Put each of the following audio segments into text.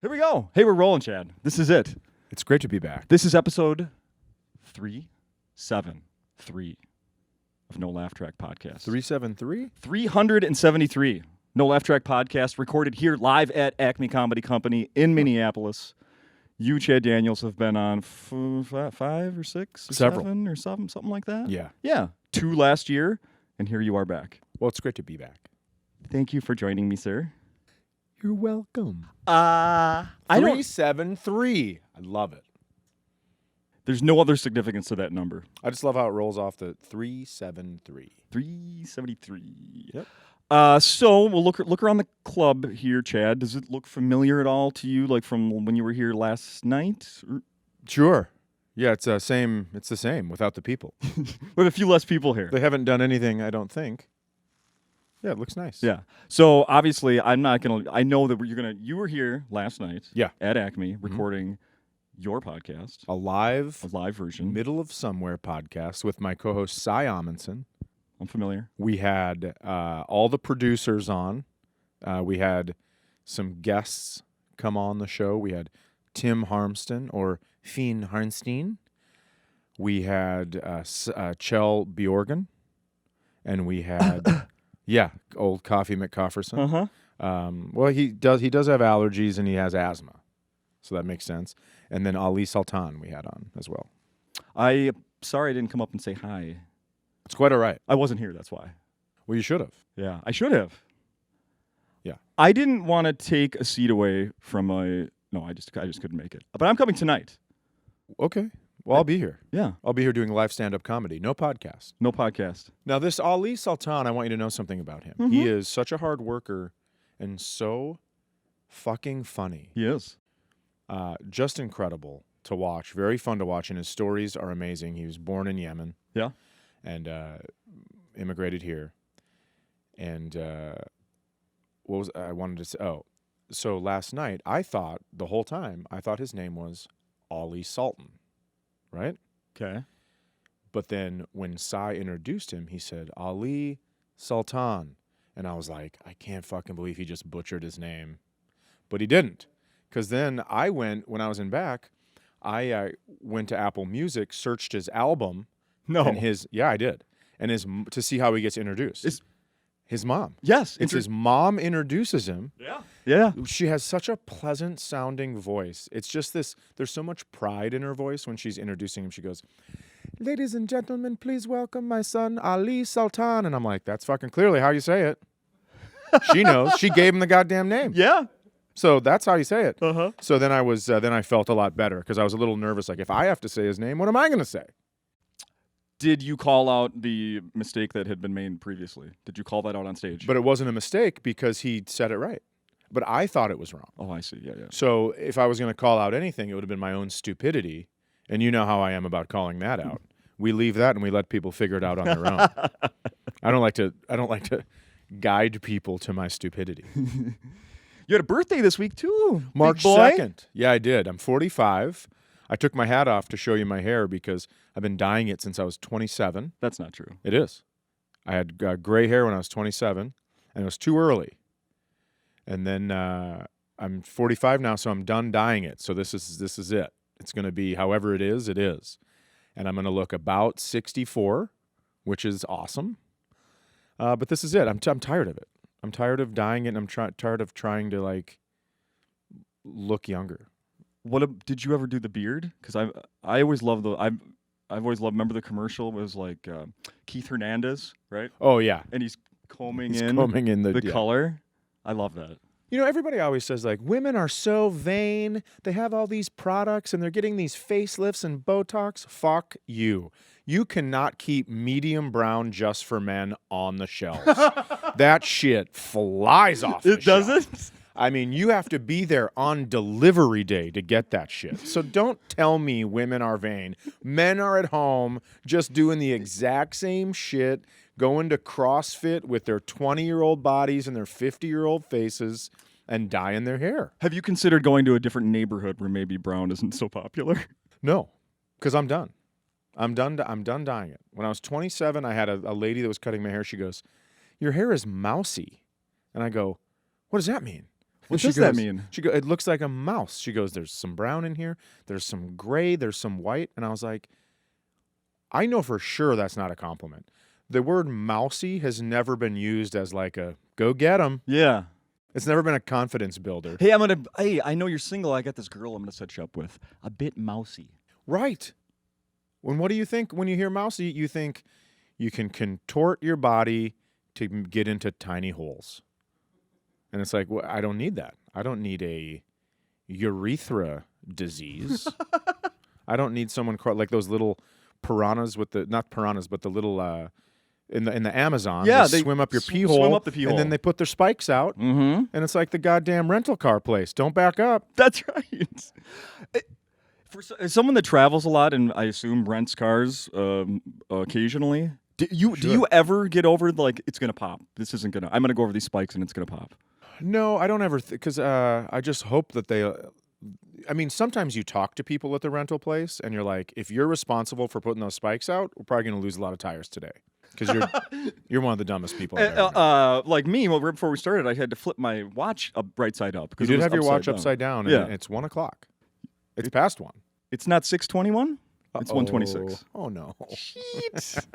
Here we go. Hey, we're rolling, Chad. This is it. It's great to be back. This is episode 373 of No Laugh Track Podcast. 373? 373. No Laugh Track Podcast, recorded here live at Acme Comedy Company in Minneapolis. You, Chad Daniels, have been on 5 or 6 or Several. 7 or something like that? Yeah. Yeah. 2 last year, and here you are back. Well, it's great to be back. Thank you for joining me, sir. You're welcome. I don't... 373. I love it. There's no other significance to that number. I just love how it rolls off the 373. 373. Yep. So we'll look around the club here, Chad. Does it look familiar at all to you, like from when you were here last night? Sure. Yeah, it's the same without the people. With a few less people here. They haven't done anything, I don't think. Yeah, it looks nice. Yeah. So obviously, I know that you were here last night. Yeah. At Acme recording your podcast, A live version. Middle of Somewhere podcast with my co-host Cy Amundsen. I'm familiar. We had all the producers on. We had some guests come on the show. We had Tim Harmston or Fien Harnstein. We had Kjell Bjorgen. And we had, old Coffee McCofferson. Uh-huh. Well, he does have allergies and he has asthma. So that makes sense. And then Ali Sultan we had on as well. Sorry I didn't come up and say hi. It's quite all right. I wasn't here, that's why. Well, you should have. Yeah, I should have. Yeah. I didn't want to take a seat away from I just couldn't make it. But I'm coming tonight. Okay. Well, I'll be here. Yeah. I'll be here doing live stand-up comedy. No podcast. No podcast. Now, this Ali Sultan, I want you to know something about him. He is such a hard worker and so fucking funny. He is. Just incredible to watch. Very fun to watch, and his stories are amazing. He was born in Yemen. Yeah. And immigrated here. And what was I wanted to say? Oh, so last night, the whole time, I thought his name was Ali Sultan, right? Okay. But then when Cy introduced him, he said, Ali Sultan. And I was like, I can't fucking believe he just butchered his name. But he didn't. Because then when I was in back, I went to Apple Music, searched his album. No. And I did. And to see how he gets introduced. His mom. Yes. It's his mom introduces him. Yeah. Yeah. She has such a pleasant sounding voice. It's just there's so much pride in her voice when she's introducing him. She goes, "Ladies and gentlemen, please welcome my son, Ali Sultan." And I'm like, that's fucking clearly how you say it. She knows. She gave him the goddamn name. Yeah. So that's how you say it. Uh-huh. So then I felt a lot better because I was a little nervous. Like, if I have to say his name, what am I going to say? Did you call out the mistake that had been made previously? Did you call that out on stage? But it wasn't a mistake because he said it right. But I thought it was wrong. Oh, I see. Yeah, yeah. So if I was going to call out anything, it would have been my own stupidity. And you know how I am about calling that out. We leave that and we let people figure it out on their own. I don't like to guide people to my stupidity. You had a birthday this week too, March big boy. 2nd. Yeah, I did. I'm 45. I took my hat off to show you my hair because I've been dyeing it since I was 27. That's not true. It is. I had gray hair when I was 27, and it was too early. And then I'm 45 now, so I'm done dyeing it. So this is it. It's going to be however it is. And I'm going to look about 64, which is awesome. But this is it. I'm tired of it. I'm tired of dyeing it, and I'm tired of trying to look younger. Did you ever do the beard? Because I always love I've always loved. Remember the commercial was like Keith Hernandez, right? Oh yeah, and he's combing in the color. I love that. You know, everybody always says women are so vain. They have all these products and they're getting these facelifts and Botox. Fuck you. You cannot keep medium brown just for men on the shelves. That shit flies off the shelf. It doesn't? I mean, you have to be there on delivery day to get that shit. So don't tell me women are vain. Men are at home just doing the exact same shit, going to CrossFit with their 20-year-old bodies and their 50-year-old faces and dyeing their hair. Have you considered going to a different neighborhood where maybe brown isn't so popular? No, because I'm done. I'm done dyeing it. When I was 27, I had a lady that was cutting my hair. She goes, "Your hair is mousy." And I go, "What does that mean?" What she does that goes- mean? She goes, it looks like a mouse. She goes, there's some brown in here. There's some gray. There's some white. And I was like, I know for sure that's not a compliment. The word mousy has never been used as like a go get 'em. Yeah. It's never been a confidence builder. Hey, I know you're single. I got this girl I'm gonna set you up with. A bit mousy. Right. What do you think when you hear mousy? You think you can contort your body to get into tiny holes. And it's like, well, I don't need that. I don't need a urethra disease. I don't need someone like those little piranhas with the, not piranhas, but the little, in the Amazon, Yeah, they they swim up your pee swim hole, up the pee and hole. then they put their spikes out, Mm-hmm. and it's like the goddamn rental car place. Don't back up. That's right. As someone that travels a lot and I assume rents cars occasionally, do you ever get over like it's gonna pop? I'm gonna go over these spikes and it's gonna pop. No, I don't ever, because I just hope that they. I mean, sometimes you talk to people at the rental place, and you're like, if you're responsible for putting those spikes out, we're probably going to lose a lot of tires today, because you're one of the dumbest people I've ever met. Like me, well, right before we started, I had to flip my watch right side up. You did have your watch upside down, and Yeah. it's 1 o'clock. It's past 1. It's not 6:21. It's 1:26. Oh no. Shit.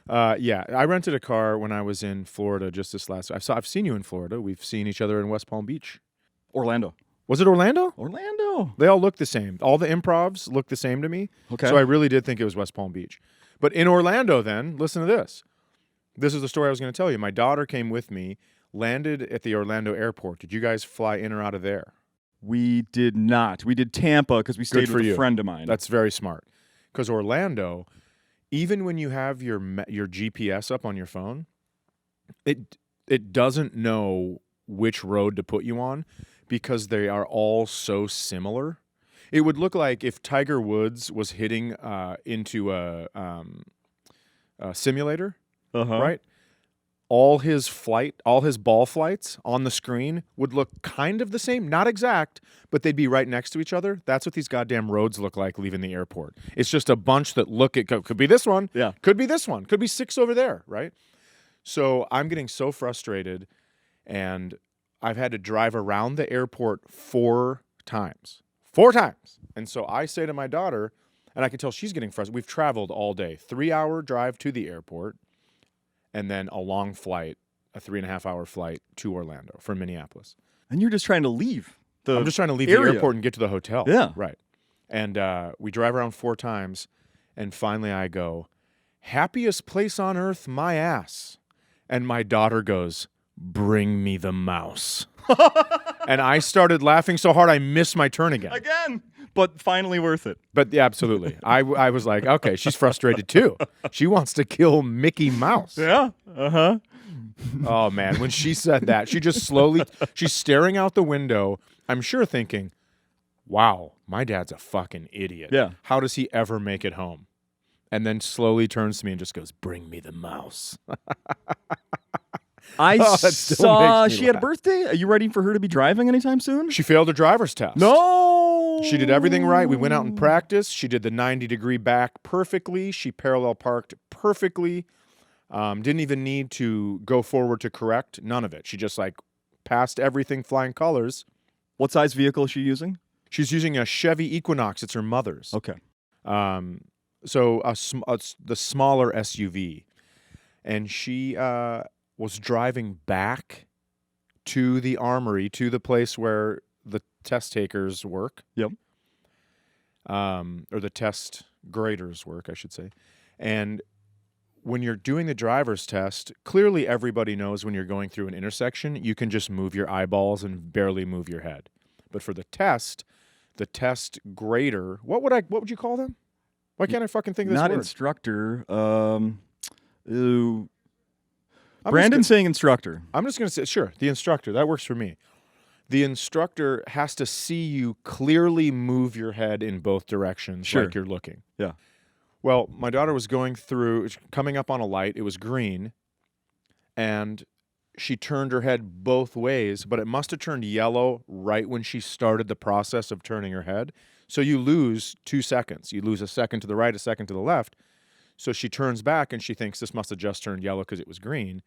Yeah, I rented a car when I was in Florida just this last. I've seen you in Florida. We've seen each other in West Palm Beach. Orlando. Was it Orlando? Orlando. They all look the same. All the improvs look the same to me. Okay. So I really did think it was West Palm Beach. But in Orlando then, listen to this. This is the story I was going to tell you. My daughter came with me, landed at the Orlando airport. Did you guys fly in or out of there? We did not. We did Tampa because we stayed for with you. a friend of mine. That's very smart. Because Orlando, even when you have your GPS up on your phone, it doesn't know which road to put you on because they are all so similar. It would look like if Tiger Woods was hitting into a simulator, right? All his ball flights on the screen would look kind of the same, not exact, but they'd be right next to each other. That's what these goddamn roads look like leaving the airport. It's just a bunch that could be this one, Yeah. could be this one, could be 6 over there, right? So I'm getting so frustrated, and I've had to drive around the airport 4 times. 4 times. And so I say to my daughter, and I can tell she's getting frustrated. We've traveled all day, 3-hour drive to the airport, and then a long flight, a 3.5-hour flight to Orlando from Minneapolis. And you're just trying to leave. I'm just trying to leave area. the airport and get to the hotel. Yeah. Right. And we drive around 4 times, and finally I go, happiest place on earth, my ass. And my daughter goes, bring me the mouse. And I started laughing so hard I missed my turn again. Again, but finally worth it. But yeah, absolutely. I was like, okay, she's frustrated too. She wants to kill Mickey Mouse. Yeah. Uh-huh. Oh, man. When she said that, she's staring out the window, I'm sure thinking, wow, my dad's a fucking idiot. Yeah. How does he ever make it home? And then slowly turns to me and just goes, bring me the mouse. I that still saw makes me she had a laugh. birthday. Are you ready for her to be driving anytime soon? She failed her driver's test. No. She did everything right. We went out and practiced. She did the 90-degree back perfectly. She parallel parked perfectly. Didn't even need to go forward to correct. None of it. She just passed everything flying colors. What size vehicle is she using? She's using a Chevy Equinox. It's her mother's. Okay. So the smaller SUV. And she was driving back to the armory, to the place where the test takers work. Yep. Or the test graders work, I should say. And when you're doing the driver's test, clearly everybody knows when you're going through an intersection, you can just move your eyeballs and barely move your head. But for the test grader, what would you call them? Why can't I fucking think of this Not word? instructor. I'm Brandon's saying instructor. I'm just going to say, sure, the instructor. That works for me. The instructor has to see you clearly move your head in both directions Sure. like you're looking. Yeah. Well, my daughter was coming up on a light. It was green, and she turned her head both ways, but it must have turned yellow right when she started the process of turning her head. So you lose 2 seconds. You lose a second to the right, a second to the left. So she turns back, and she thinks this must have just turned yellow because it was green.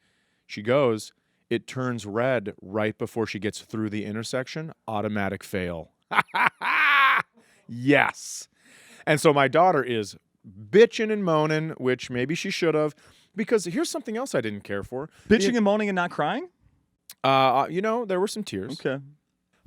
She goes. it turns red right before she gets through the intersection. Automatic fail. Yes. And so my daughter is bitching and moaning, which maybe she should have, because here's something else I didn't care for. Bitching and moaning and not crying? There were some tears. Okay.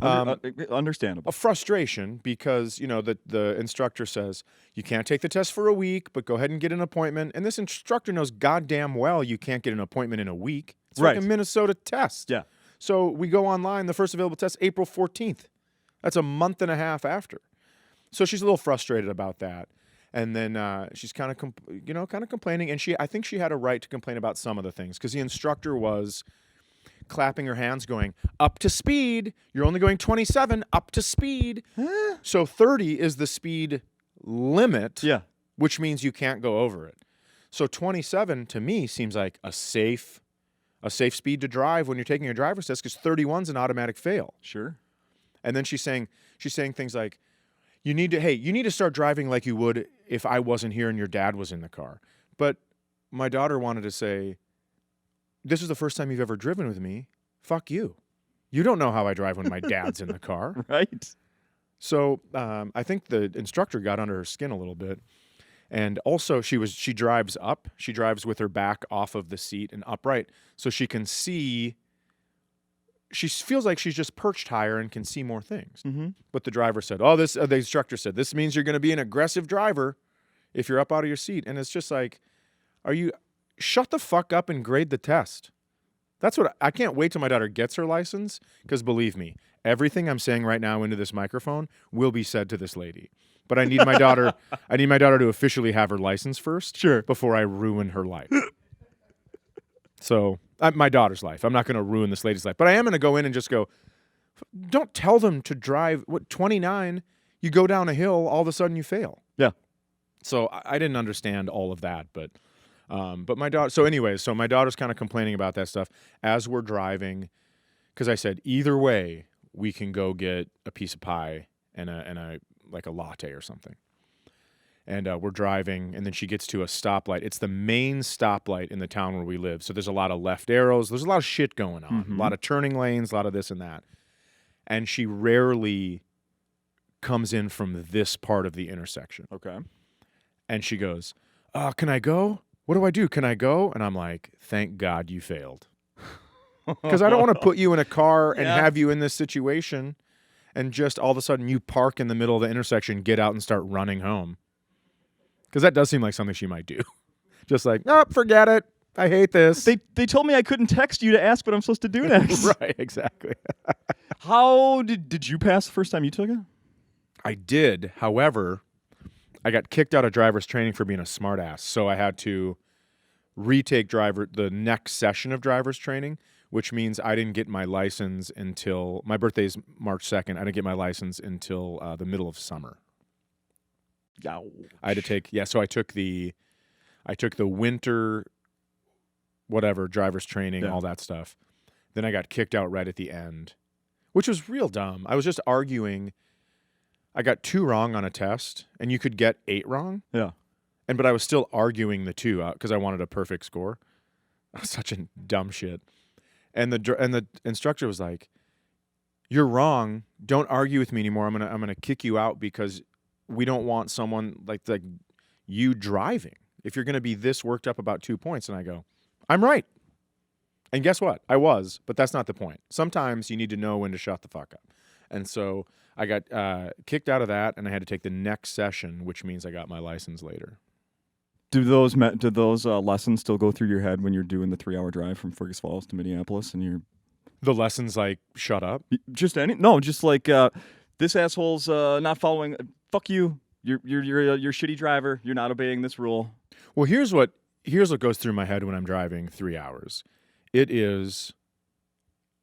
Understandable. A frustration because, the instructor says, you can't take the test for a week, but go ahead and get an appointment. And this instructor knows goddamn well you can't get an appointment in a week. It's like a Minnesota test. Yeah. So we go online. The first available test, April 14th. That's a month and a half after. So she's a little frustrated about that. And then she's kind of complaining. And I think she had a right to complain about some of the things because the instructor was clapping her hands going, up to speed. You're only going 27, up to speed. So 30 is the speed limit, which means you can't go over it. So 27 to me seems like a safe speed to drive when you're taking a driver's test because 31's an automatic fail. Sure. And then she's saying things like, you need to start driving like you would if I wasn't here and your dad was in the car. But my daughter wanted to say, this is the first time you've ever driven with me. Fuck you. You don't know how I drive when my dad's in the car. Right. So I think the instructor got under her skin a little bit. And also she drives up. She drives with her back off of the seat and upright so she can see. She feels like she's just perched higher and can see more things. Mm-hmm. But the driver said, the instructor said, this means you're going to be an aggressive driver if you're up out of your seat. And it's just like, shut the fuck up and grade the test. That's what I can't wait till my daughter gets her license because believe me, everything I'm saying right now into this microphone will be said to this lady. But I need my daughter to officially have her license first, before I ruin her life. So my daughter's life. I'm not going to ruin this lady's life, but I am going to go in and just go. Don't tell them to drive. 29? You go down a hill, all of a sudden you fail. Yeah. So I didn't understand all of that, but my daughter. So anyways, so my daughter's kind of complaining about that stuff as we're driving, because I said either way we can go get a piece of pie and a like a latte or something. And we're driving, and then she gets to a stoplight. It's the main stoplight in the town where we live. So there's a lot of left arrows. There's a lot of shit going on. Mm-hmm. A lot of turning lanes, a lot of this and that. And she rarely comes in from this part of the intersection. Okay. And she goes, can I go? What do I do? Can I go? And I'm like, thank God you failed. Because I don't want to put you in a car and have you in this situation and just all of a sudden you park in the middle of the intersection, get out and start running home. Because that does seem like something she might do. Just like, forget it. I hate this. They told me I couldn't text you to ask what I'm supposed to do next. Right, exactly. How did you pass the first time you took it? I did. However, I got kicked out of driver's training for being a smartass. So I had to retake the next session of driver's training, which means I didn't get my license until my birthday's March 2nd. I didn't get my license until the middle of summer. Ouch. I had to take so I took the winter whatever driver's training, all that stuff. Then I got kicked out right at the end, which was real dumb. I was just arguing. I got 2 wrong on a test, and you could get 8 wrong. Yeah. But I was still arguing the 2 because I wanted a perfect score. Such a dumb shit. And the instructor was like, "You're wrong. Don't argue with me anymore. I'm gonna kick you out because we don't want someone like you driving. If you're gonna be this worked up about 2 points." And I go, "I'm right." And guess what? I was, but that's not the point. Sometimes you need to know when to shut the fuck up. And so I got kicked out of that, and I had to take the next session, which means I got my license later. Do those lessons still go through your head when you're doing the 3-hour drive from Fergus Falls to Minneapolis, and you're the lessons like shut up? Just like this asshole's not following. Fuck you. You're a shitty driver. You're not obeying this rule. Well, here's what goes through my head when I'm driving 3 hours. It is,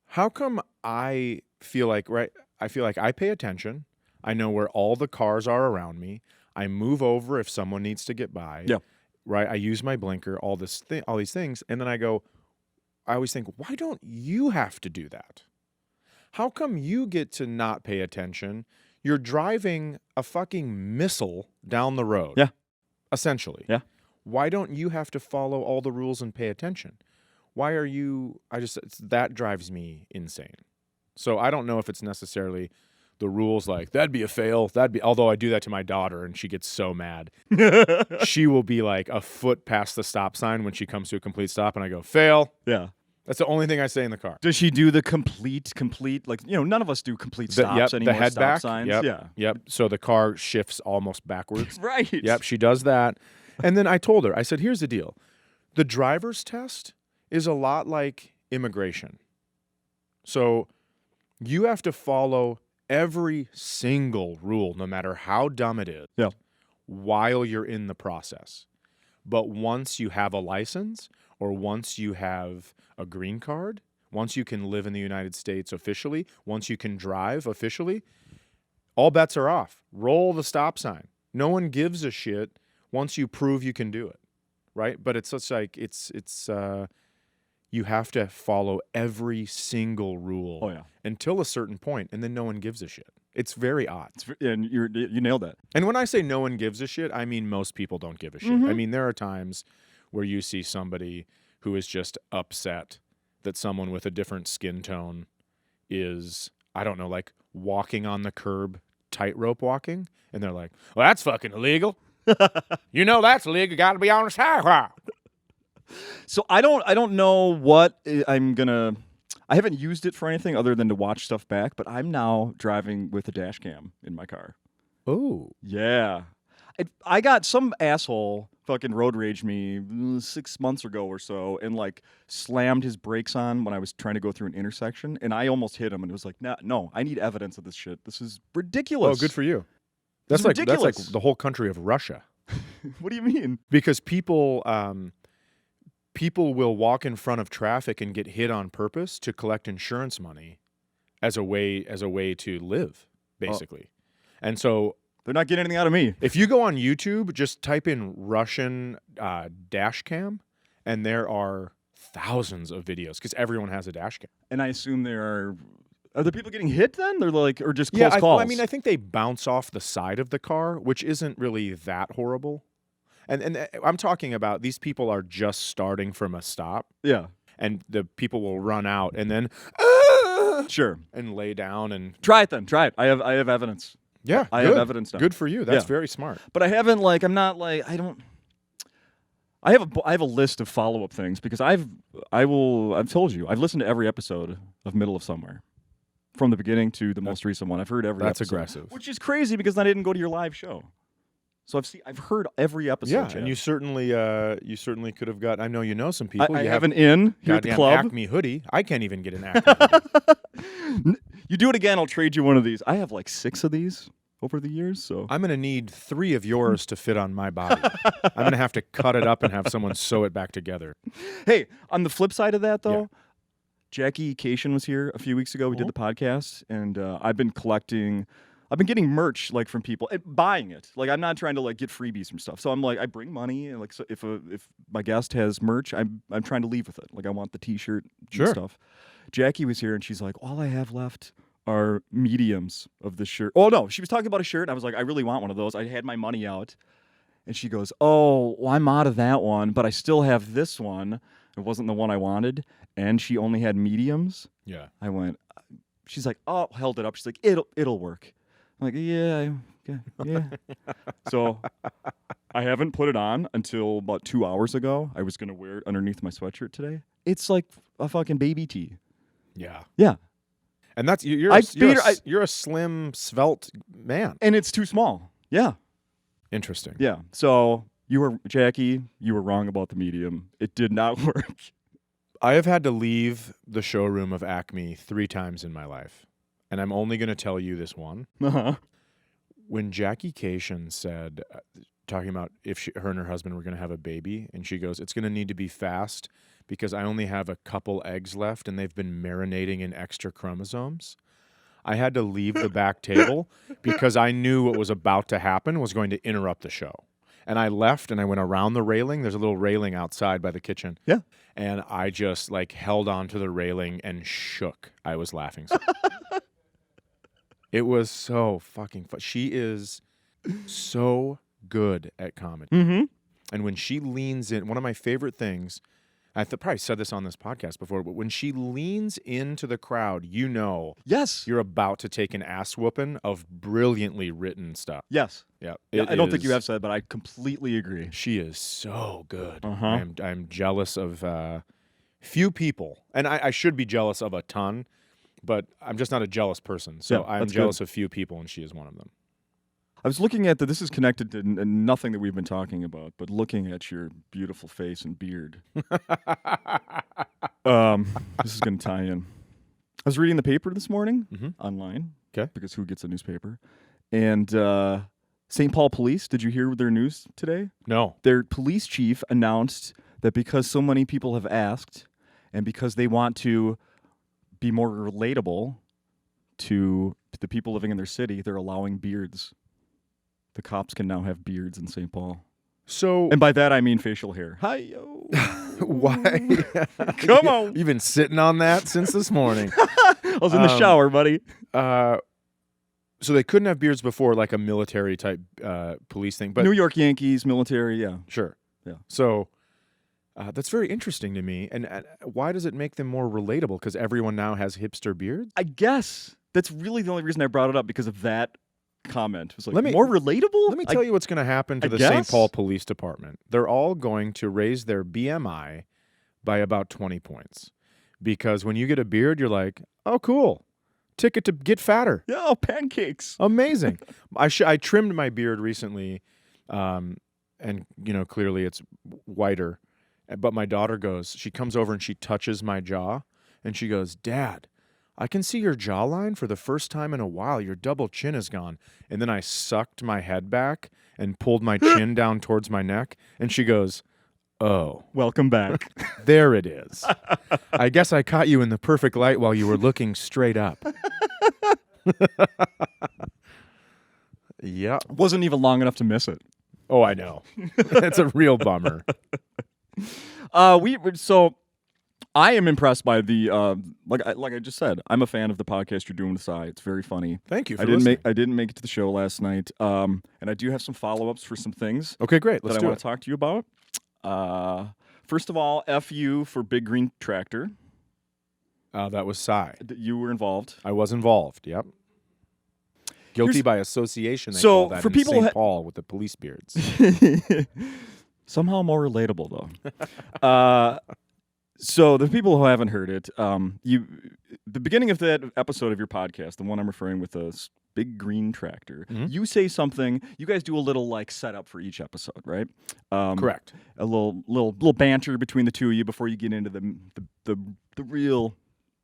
how come I feel like I pay attention. I know where all the cars are around me. I move over if someone needs to get by. Yeah. Right. I use my blinker, all these things. And then I always think, why don't you have to do that? How come you get to not pay attention? You're driving a fucking missile down the road. Yeah. Essentially. Yeah. Why don't you have to follow all the rules and pay attention? why are you? That drives me insane. So I don't know if it's necessarily the rules like that'd be a fail. Although I do that to my daughter and she gets so mad. She will be like a foot past the stop sign when she comes to a complete stop and I go, fail. Yeah. That's the only thing I say in the car. Does she do the complete, like, none of us do complete stops anymore. The head stop back. signs. Yep, Yeah. Yep. So the car shifts almost backwards. Right. Yep. She does that. And then I told her, I said, here's the deal. The driver's test is a lot like immigration. So you have to follow every single rule, no matter how dumb it is, while you're in the process. But once you have a license or once you have a green card, once you can live in the United States officially, once you can drive officially, all bets are off. Roll the stop sign. No one gives a shit once you prove you can do it, right? But it's just like you have to follow every single rule until a certain point, and then no one gives a shit. It's very odd. And you nailed that. And when I say no one gives a shit, I mean most people don't give a shit. I mean, there are times where you see somebody who is just upset that someone with a different skin tone is, I don't know, like walking on the curb, tightrope walking, and they're like, well, that's fucking illegal. You know that's illegal. Got to be on the sidewalk. So I don't know what I'm gonna. I haven't used it for anything other than to watch stuff back, but I'm now driving with a dash cam in my car. Oh. Yeah. I got some asshole fucking road raged me 6 months ago or so and like slammed his brakes on when I was trying to go through an intersection and I almost hit him and it was like, no, I need evidence of this shit. This is ridiculous. Oh, good for you. That's like the whole country of Russia. What do you mean? Because people will walk in front of traffic and get hit on purpose to collect insurance money as a way to live, basically. And so they're not getting anything out of me. If you go on YouTube, just type in Russian dash cam, and there are thousands of videos because everyone has a dash cam. And I assume are there people getting hit then? They're like, or just close calls? I mean, I think they bounce off the side of the car, which isn't really that horrible. And I'm talking about these people are just starting from a stop. Yeah. And the people will run out and then sure and lay down and try it then. Try it. I have evidence. Yeah, I have evidence now. Good for you. That's very smart. But I haven't I'm not I have a list of follow-up things because I've told you I've listened to every episode of Middle of Somewhere from the beginning to the most recent one. I've heard every episode. That's aggressive. Which is crazy because I didn't go to your live show. So I've heard every episode. Yeah, Chad. and you certainly could have got. I know you know some people. I have an in here at the club. Acme hoodie. I can't even get an Acme hoodie. You do it again, I'll trade you one of these. I have like 6 of these over the years. So I'm gonna need 3 of yours to fit on my body. I'm gonna have to cut it up and have someone sew it back together. Hey, on the flip side of that though, Jackie Cation was here a few weeks ago. We did the podcast, and I've been getting merch like from people and buying it. Like I'm not trying to like get freebies from stuff. So I'm like I bring money and like so if my guest has merch, I'm trying to leave with it. Like I want the T-shirt and stuff. Jackie was here and she's like, all I have left are mediums of this shirt. Oh no, she was talking about a shirt. And I was like, I really want one of those. I had my money out, and she goes, oh, well, I'm out of that one, but I still have this one. It wasn't the one I wanted, and she only had mediums. Yeah. I went. She's like, oh, held it up. She's like, it'll work. I'm like, yeah. So I haven't put it on until about 2 hours ago. I was gonna wear it underneath my sweatshirt today. It's like a fucking baby tee. Yeah. Yeah. And that's you're a slim, svelte man, and it's too small. Yeah. Interesting. Yeah. So Jackie, you were wrong about the medium. It did not work. I have had to leave the showroom of Acme 3 times in my life. And I'm only going to tell you this one. Uh-huh. When Jackie Cation said, talking about if her and her husband were going to have a baby, and she goes, it's going to need to be fast because I only have a couple eggs left and they've been marinating in extra chromosomes. I had to leave the back table because I knew what was about to happen was going to interrupt the show. And I left and I went around the railing. There's a little railing outside by the kitchen. Yeah. And I just held onto the railing and shook. I was laughing so It was so fucking fun. She is so good at comedy. Mm-hmm. And when she leans in, one of my favorite things, I probably said this on this podcast before, but when she leans into the crowd, Yes. you're about to take an ass whooping of brilliantly written stuff. Yes. Yeah, I don't think you have said, but I completely agree. She is so good. Uh-huh. I'm jealous of few people, and I should be jealous of a ton, but I'm just not a jealous person. So I'm jealous of few people, and she is one of them. I was looking at this is connected to nothing that we've been talking about, but looking at your beautiful face and beard. This is going to tie in. I was reading the paper this morning online. Okay. Because who gets a newspaper? And St. Paul Police, did you hear their news today? No. Their police chief announced that because so many people have asked and because they want to be more relatable to the people living in their city, they're allowing beards. The cops can now have beards in St. Paul. So, and by that I mean facial hair. Hi-yo. Why? Come on. You've been sitting on that since this morning. I was in the shower, buddy. So they couldn't have beards before, like a military type police thing. But New York Yankees, military, yeah. Sure. Yeah. So that's very interesting to me. And why does it make them more relatable? Because everyone now has hipster beards? I guess that's really the only reason I brought it up, because of that comment. It was like, more relatable? Let me tell you what's going to happen to the St. Paul Police Department. They're all going to raise their BMI by about 20 points. Because when you get a beard, you're like, oh, cool. Ticket to get fatter. Yeah, oh, pancakes. Amazing. I trimmed my beard recently, and, clearly it's whiter. But my daughter she comes over and she touches my jaw, and she goes, Dad, I can see your jawline for the first time in a while. Your double chin is gone. And then I sucked my head back and pulled my chin down towards my neck. And she goes, oh. Welcome back. There it is. I guess I caught you in the perfect light while you were looking straight up. Yeah. Wasn't even long enough to miss it. Oh, I know. It's a real bummer. So I am impressed by the like I just said, I'm a fan of the podcast you're doing with Cy. It's very funny. Thank you for listening. I didn't make it to the show last night. And I do have some follow-ups for some things. Okay, great. Let's that do I want to talk to you about. First of all, F you for Big Green Tractor. That was Cy. You were involved. I was involved. Yep. Guilty by association. They so call that for in people St. Paul with the police beards. Somehow more relatable though. So the people who haven't heard it, the beginning of that episode of your podcast, the one I'm referring with the Big Green Tractor, you say something. You guys do a little like setup for each episode, right? Correct. A little banter between the two of you before you get into the real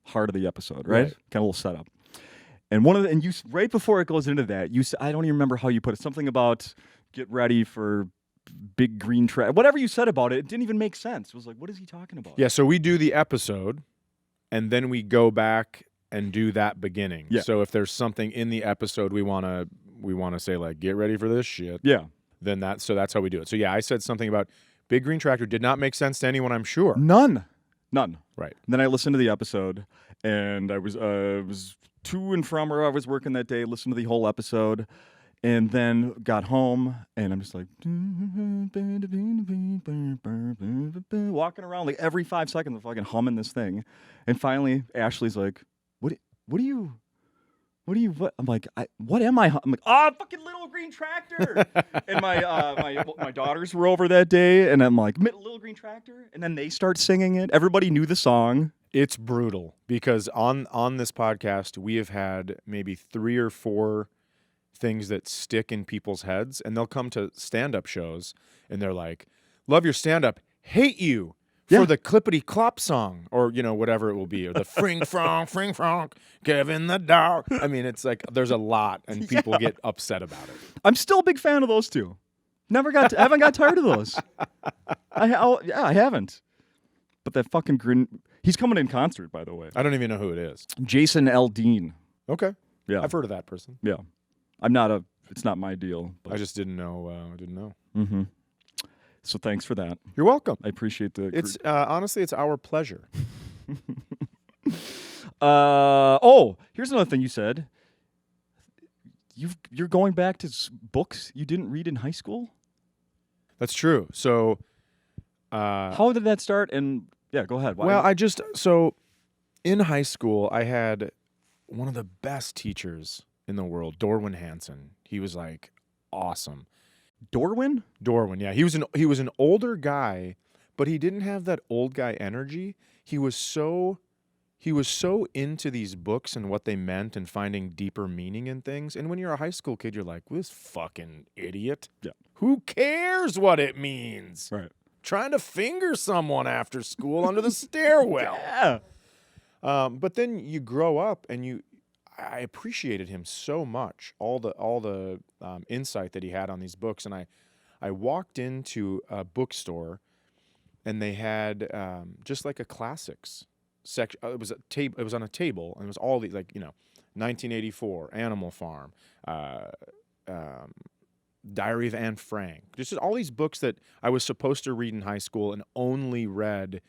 heart of the episode, right? Kind of a little setup. And you right before it goes into that, I don't even remember how you put it. Something about get ready for Big Green Tractor. Whatever you said about it, it didn't even make sense. It was like, what is he talking about? Yeah, so we do the episode, and then we go back and do that beginning. Yeah. So if there's something in the episode we want to say like, get ready for this shit. Yeah. Then that's how we do it. So yeah, I said something about Big Green Tractor did not make sense to anyone, I'm sure. None. Right. And then I listened to the episode, and I was to and from where I was working that day, listened to the whole episode, and then got home, and I'm just like walking around like every 5 seconds, I'm fucking humming this thing, and finally Ashley's like, "What are you?" I'm like, what am I? I'm like, fucking Little Green Tractor. And my daughters were over that day, and I'm like, Little Green Tractor, and then they start singing it. Everybody knew the song. It's brutal because on this podcast we have had maybe 3 or 4 things that stick in people's heads, and they'll come to stand-up shows and they're like, love your stand-up, hate you for the clippity clop song, or whatever it will be, or the fring frong Kevin the dog. I mean, it's like there's a lot, and people get upset about it. I'm still a big fan of those two. Haven't got tired of those. I haven't. But that fucking grin. He's coming in concert, by the way. I don't even know who it is. Jason Aldean. Okay. Yeah, I've heard of that person. Yeah, it's not my deal. But. I just didn't know. Mm-hmm. So thanks for that. You're welcome. I appreciate the. It's honestly, it's our pleasure. Here's another thing you said. You're going back to books you didn't read in high school. That's true. So, how did that start? And Yeah, go ahead. Why? Well, so in high school, I had one of the best teachers in the world, Dorwin Hansen. He was like awesome. Dorwin? Dorwin, yeah. He was an older guy, but he didn't have that old guy energy. He was so into these books and what they meant and finding deeper meaning in things. And when you're a high school kid, you're like, this fucking idiot. Yeah. Who cares what it means? Right. Trying to finger someone after school under the stairwell. Yeah. But then you grow up and I appreciated him so much, all the insight that he had on these books. And I walked into a bookstore and they had just like a classics section. It was on a table, and it was all these, like, 1984, Animal Farm, Diary of Anne Frank, just all these books that I was supposed to read in high school and only read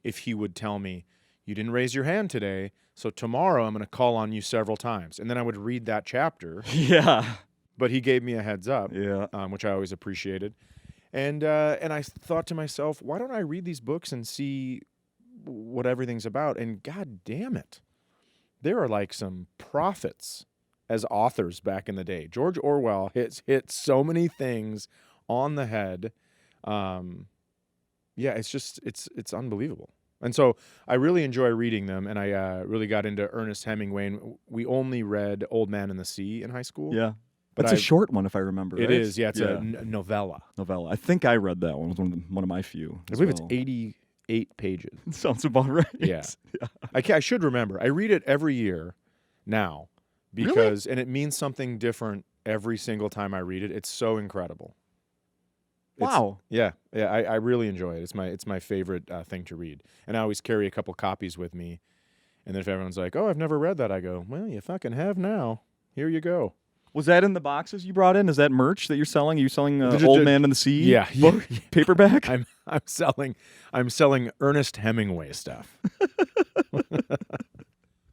if he would tell me, you didn't raise your hand today, so tomorrow I'm going to call on you several times. And then I would read that chapter. Yeah. But he gave me a heads up, Yeah. which I always appreciated. And I thought to myself, why don't I read these books and see what everything's about? And God damn it, there are like some prophets as authors back in the day. George Orwell hit so many things on the head. It's unbelievable. And so I really enjoy reading them, and I really got into Ernest Hemingway. And we only read Old Man and the Sea in high school. Yeah. But It's a short one, if I remember. It right? is, yeah. It's a novella. Novella. I think I read that one. It was one of my few. I believe it's 88 pages. Sounds about right. Yeah. I should remember. I read it every year now because, and it means something different every single time I read it. It's so incredible. Wow. Yeah. I really enjoy it. It's my favorite thing to read, and I always carry a couple copies with me. And then if everyone's like, "Oh, I've never read that," I go, "Well, you fucking have now. Here you go." Was that in the boxes you brought in? Is that merch that you're selling? Are you selling Old Man and the Sea? Yeah. Book? Paperback? I'm selling Ernest Hemingway stuff.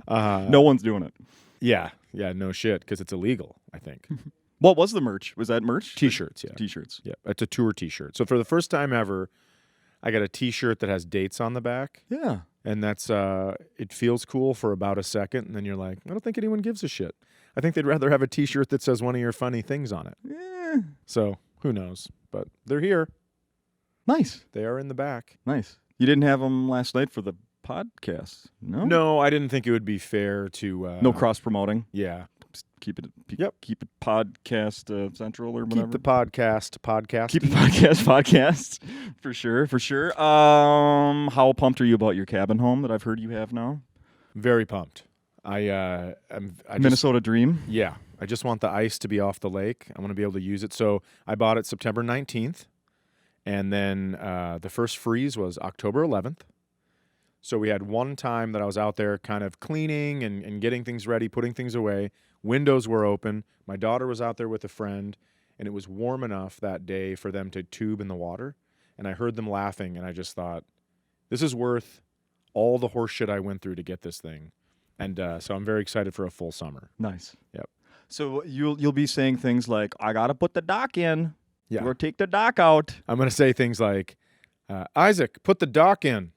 No one's doing it. Yeah, no shit, because it's illegal, I think. What was the merch? Was that merch? T-shirts, yeah. T-shirts. Yeah, it's a tour T-shirt. So for the first time ever, I got a T-shirt that has dates on the back. Yeah. And that's it feels cool for about a second, and then you're like, I don't think anyone gives a shit. I think they'd rather have a T-shirt that says one of your funny things on it. Yeah. So who knows? But they're here. Nice. They are in the back. Nice. You didn't have them last night for the podcast, no? No, I didn't think it would be fair to... no cross-promoting? Yeah. Just keep it podcast central or whatever. Keep the podcast. Keep the podcast. For sure. How pumped are you about your cabin home that I've heard you have now? Very pumped. Minnesota Dream? Yeah. I just want the ice to be off the lake. I want to be able to use it. So I bought it September 19th, and then the first freeze was October 11th. So we had one time that I was out there kind of cleaning and getting things ready, putting things away. Windows were open. My daughter was out there with a friend, and it was warm enough that day for them to tube in the water. And I heard them laughing, and I just thought, this is worth all the horse shit I went through to get this thing. And so I'm very excited for a full summer. Nice. Yep. So you'll be saying things like, I got to put the dock in. Yeah. Or take the dock out. I'm going to say things like, Isaac, put the dock in.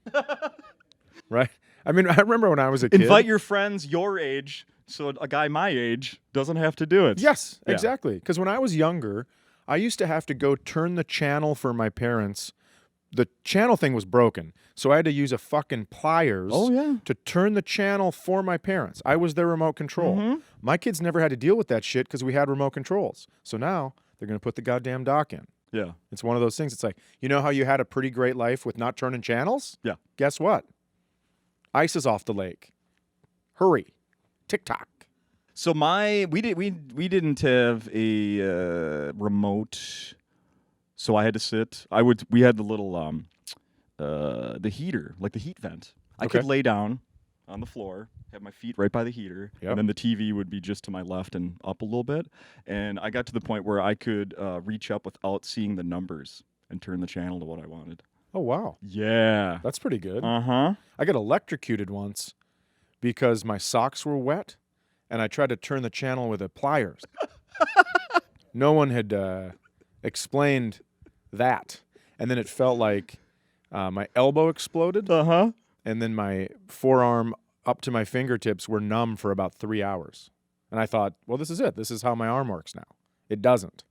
Right? I mean, I remember when I was a kid. Invite your friends your age so a guy my age doesn't have to do it. Yes, Yeah. exactly. Because when I was younger, I used to have to go turn the channel for my parents. The channel thing was broken, so I had to use a fucking pliers to turn the channel for my parents. I was their remote control. Mm-hmm. My kids never had to deal with that shit because we had remote controls. So now they're going to put the goddamn dock in. Yeah. It's one of those things. It's like, you know how you had a pretty great life with not turning channels? Yeah. Guess what? Ice is off the lake. Hurry. TikTok. So we didn't have a remote, so I had to sit. We had the little the heater, like the heat vent. I could lay down on the floor, have my feet right by the heater, Yep. and then the TV would be just to my left and up a little bit. And I got to the point where I could reach up without seeing the numbers and turn the channel to what I wanted. Oh, wow. Yeah. That's pretty good. Uh-huh. I got electrocuted once because my socks were wet, and I tried to turn the channel with a pliers. No one had explained that. And then it felt like My elbow exploded, Uh-huh. and then my forearm up to my fingertips were numb for about 3 hours. And I thought, well, this is it. This is how my arm works now. It doesn't.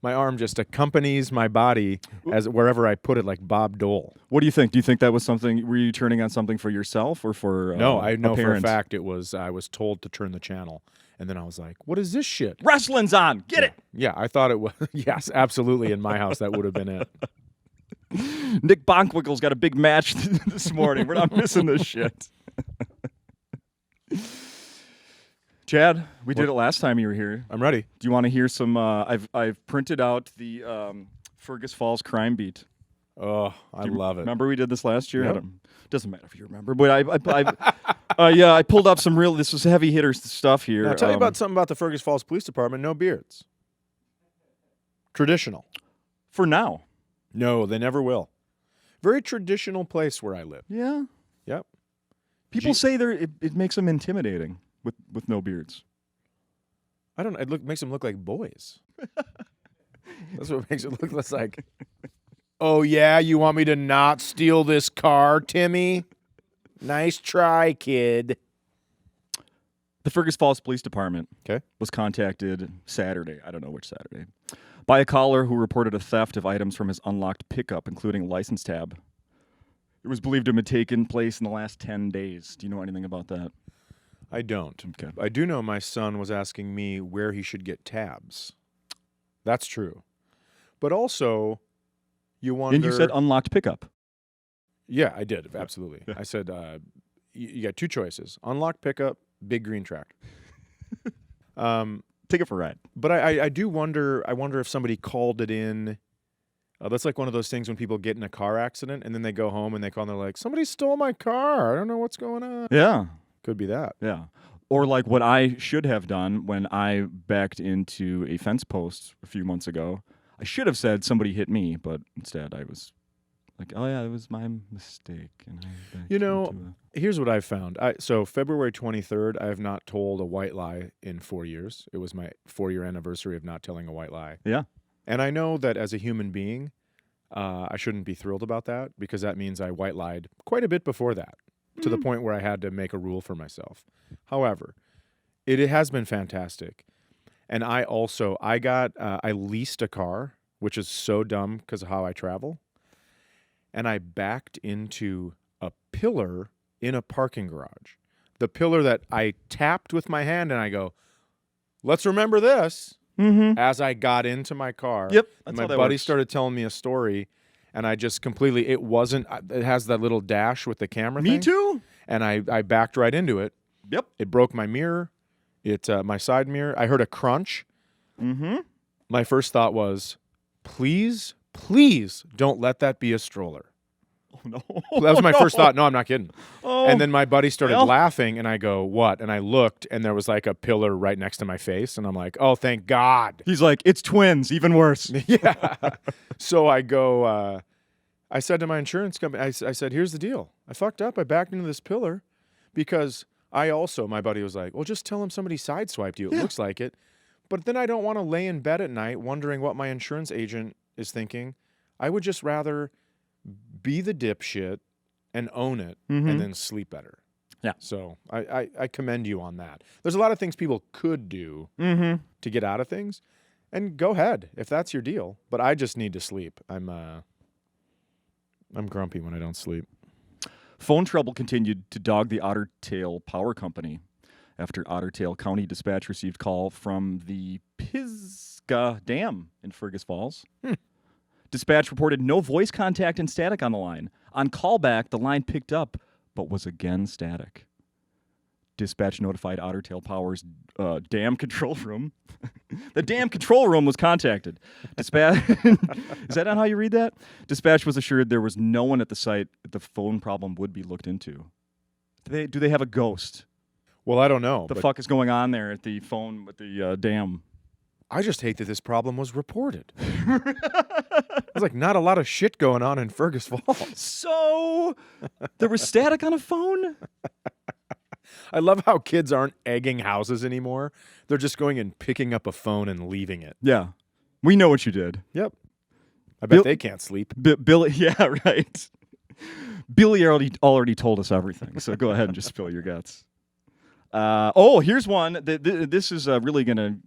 My arm just accompanies my body as wherever I put it, like Bob Dole. What do you think? Do you think that was something? Were you turning on something for yourself or for? No, I know for a parent? fact it was. I was told to turn the channel, and then I was like, "What is this shit?" Wrestling's on. Get it. Yeah, I thought it was. Yes, absolutely. In my house, that would have been it. Nick Bonkwinkle's got a big match this morning. We're not missing this shit. Chad, we did it last time you were here. I'm ready. Do you want to hear some? I've printed out the Fergus Falls crime beat. Oh, I love it. Remember we did this last year? Yep. Doesn't matter if you remember, but I pulled up some real. This was heavy hitter stuff here. Now, I'll tell you about something about the Fergus Falls Police Department. No beards. Traditional. For now. No, they never will. Very traditional place where I live. Yeah. Yep. People say it makes them intimidating with no beards. I don't know. It makes them look like boys. That's what makes it look less like. Oh, yeah? You want me to not steal this car, Timmy? Nice try, kid. The Fergus Falls Police Department was contacted Saturday, I don't know which Saturday, by a caller who reported a theft of items from his unlocked pickup, including license tab. It was believed to have taken place in the last 10 days. Do you know anything about that? I don't. Okay. I do know my son was asking me where he should get tabs. That's true. But also, you wonder... And you said unlocked pickup. Yeah, I did. Absolutely. Yeah. I said, you got two choices. Unlocked pickup, big green tractor. Take it for a ride. But I do wonder, I wonder if somebody called it in. That's like one of those things when people get in a car accident and then they go home and they call and they're like, somebody stole my car. I don't know what's going on. Yeah. Could be that. Yeah. Or like what I should have done when I backed into a fence post a few months ago. I should have said somebody hit me, but instead I was like, oh yeah, it was my mistake. And Here's what I've found. So February 23rd, I have not told a white lie in 4 years. It was my 4-year anniversary of not telling a white lie. Yeah. And I know that as a human being, I shouldn't be thrilled about that because that means I white lied quite a bit before that, to the point where I had to make a rule for myself. However, it has been fantastic. And I leased a car, which is so dumb because of how I travel. And I backed into a pillar in a parking garage. The pillar that I tapped with my hand and I go, let's remember this. Mm-hmm. As I got into my car. Yep. My buddy started telling me a story and I just completely, it has that little dash with the camera thing. Me too. And I backed right into it. Yep. It broke my mirror. My side mirror. I heard a crunch. Mm-hmm. My first thought was, please don't let that be a stroller. Oh, no. That was my first thought. No, I'm not kidding. Oh. And then my buddy started laughing, and I go, what? And I looked, and there was like a pillar right next to my face, and I'm like, oh, thank God. He's like, it's twins, even worse. Yeah. So I go, I said to my insurance company, I said, here's the deal. I fucked up. I backed into this pillar because my buddy was like, well, just tell him somebody sideswiped you. It looks like it. But then I don't want to lay in bed at night wondering what my insurance agent is thinking. I would just rather be the dipshit and own it and then sleep better. Yeah. So I commend you on that. There's a lot of things people could do to get out of things. And go ahead if that's your deal. But I just need to sleep. I'm grumpy when I don't sleep. Phone trouble continued to dog the Otter Tail Power Company after Otter Tail County Dispatch received call from the Pisgah Dam in Fergus Falls. Dispatch reported no voice contact and static on the line. On callback, the line picked up, but was again static. Dispatch notified Otter Tail Power's dam control room. The dam control room was contacted. Dispatch is that not how you read that? Dispatch was assured there was no one at the site that the phone problem would be looked into. Do they have a ghost? Well, I don't know. The fuck is going on there at the phone with the dam? I just hate that this problem was reported. There's like not a lot of shit going on in Fergus Falls. So there was static on a phone? I love how kids aren't egging houses anymore. They're just going and picking up a phone and leaving it. Yeah. We know what you did. Yep. I bet they can't sleep. Billy, yeah, right. Billy already told us everything, so go ahead and just spill your guts. Here's one. This is really gonna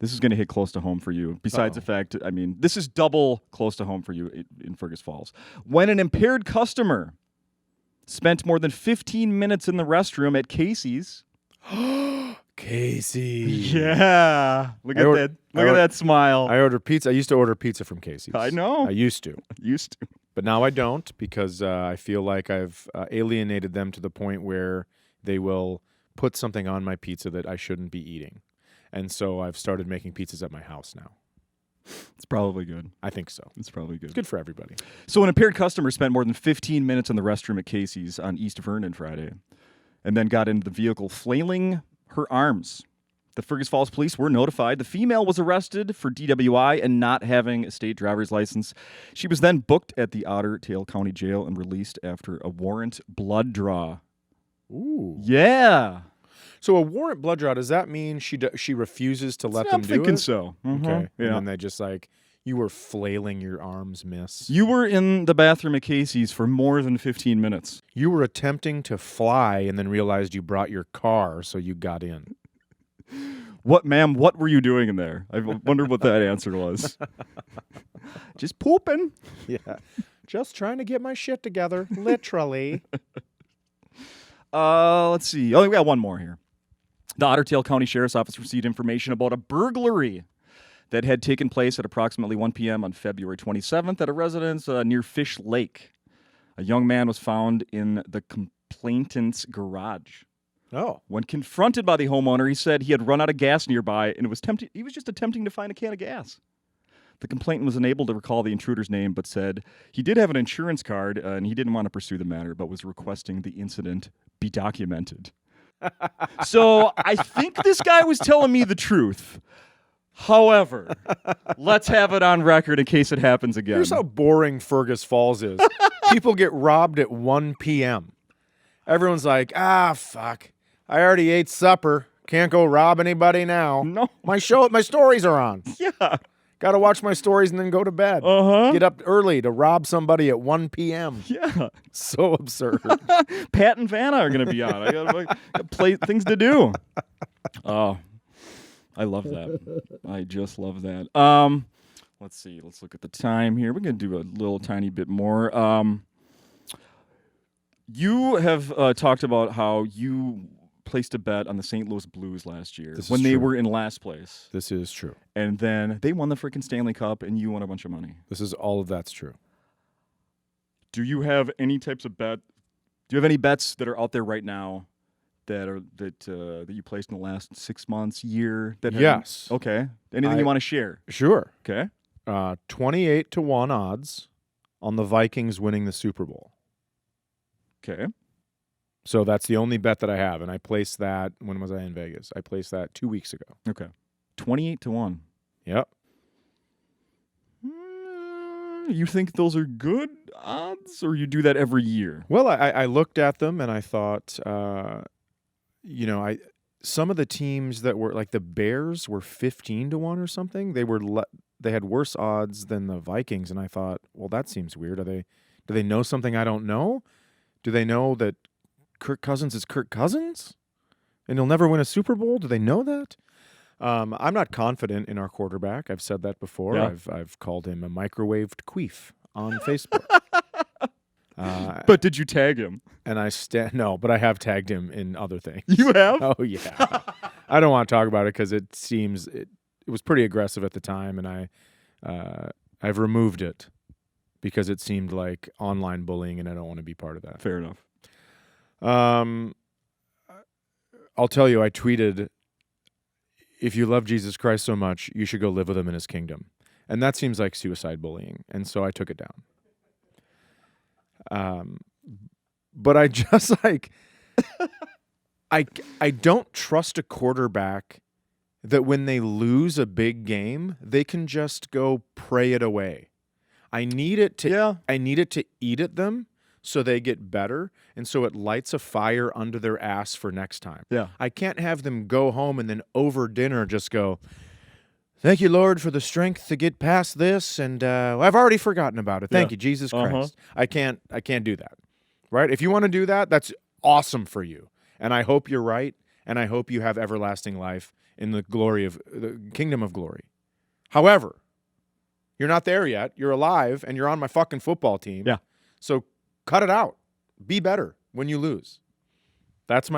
hit close to home for you. Besides the fact, I mean, this is double close to home for you in Fergus Falls. When an impaired customer spent more than 15 minutes in the restroom at Casey's. Casey. Yeah. Look at that smile. I order pizza. I used to order pizza from Casey's. I know. I used to. Used to. But now I don't because I feel like I've alienated them to the point where they will put something on my pizza that I shouldn't be eating. And so I've started making pizzas at my house now. It's probably good. I think so. It's probably good. It's good for everybody. So an impaired customer spent more than 15 minutes in the restroom at Casey's on East Vernon Friday and then got into the vehicle flailing her arms. The Fergus Falls police were notified. The female was arrested for DWI and not having a state driver's license. She was then booked at the Otter Tail County Jail and released after a warrant blood draw. Ooh. Yeah. So a warrant blood draw, does that mean she refuses to let them do it? I'm thinking so. Mm-hmm. Okay. Yeah. And then they just like, you were flailing your arms, miss. You were in the bathroom at Casey's for more than 15 minutes. You were attempting to fly and then realized you brought your car, so you got in. What, ma'am, what were you doing in there? I wondered what that answer was. Just pooping. Yeah. Just trying to get my shit together, literally. Let's see. Oh, we got one more here. The Otter Tail County Sheriff's Office received information about a burglary that had taken place at approximately 1 p.m. on February 27th at a residence near Fish Lake. A young man was found in the complainant's garage. Oh. When confronted by the homeowner, he said he had run out of gas nearby and he was just attempting to find a can of gas. The complainant was unable to recall the intruder's name, but said he did have an insurance card and he didn't want to pursue the matter, but was requesting the incident be documented. So I think this guy was telling me the truth. However, let's have it on record in case it happens again. Here's how boring Fergus Falls is. People get robbed at 1 p.m. Everyone's like, fuck. I already ate supper. Can't go rob anybody now. No. My stories are on. Yeah. Got to watch my stories and then go to bed. Uh-huh. Get up early to rob somebody at 1 p.m. Yeah. So absurd. Pat and Vanna are going to be on. I got play things to do. Oh, I love that. I just love that. Let's see. Let's look at the time here. We're going to do a little tiny bit more. You have talked about how you placed a bet on the St. Louis Blues last year when they were in last place. This is true. And then they won the freaking Stanley Cup and you won a bunch of money. All of that's true. Do you have any types of bet? Do you have any bets that are out there right now that you placed in the last 6 months, year? Yes. Okay. Anything you want to share? Sure. Okay. 28-1 odds on the Vikings winning the Super Bowl. Okay. So that's the only bet that I have, and I placed that. When was I in Vegas? I placed that 2 weeks ago. Okay. 28-1. Yep. You think those are good odds, or you do that every year? Well, I looked at them and I thought, some of the teams that were like the Bears were 15-1 or something. They had worse odds than the Vikings, and I thought, well, that seems weird. Do they know something I don't know? Do they know that Kirk Cousins is Kirk Cousins and he'll never win a Super Bowl? Do they know that? I'm not confident in our quarterback. I've said that before. Yeah. I've called him a microwaved queef on Facebook. But did you tag him? And no, but I have tagged him in other things. You have? Oh yeah. I don't want to talk about it because it was pretty aggressive at the time, and I've removed it because it seemed like online bullying, and I don't want to be part of that. Fair enough. I'll tell you, I tweeted, if you love Jesus Christ so much, you should go live with him in his kingdom. And that seems like suicide bullying. And so I took it down. But I just I don't trust a quarterback that when they lose a big game, they can just go pray it away. I need it to eat at them so they get better, and so it lights a fire under their ass for next time. Yeah. I can't have them go home and then over dinner just go, Thank you, Lord, for the strength to get past this, and I've already forgotten about it. Thank Yeah. you, Jesus Uh-huh. Christ. I can't do that, right? If you want to do that, that's awesome for you, and I hope you're right, and I hope you have everlasting life in the glory of the kingdom of glory. However, you're not there yet. You're alive, and you're on my fucking football team. Yeah. So cut it out. Be better when you lose. That's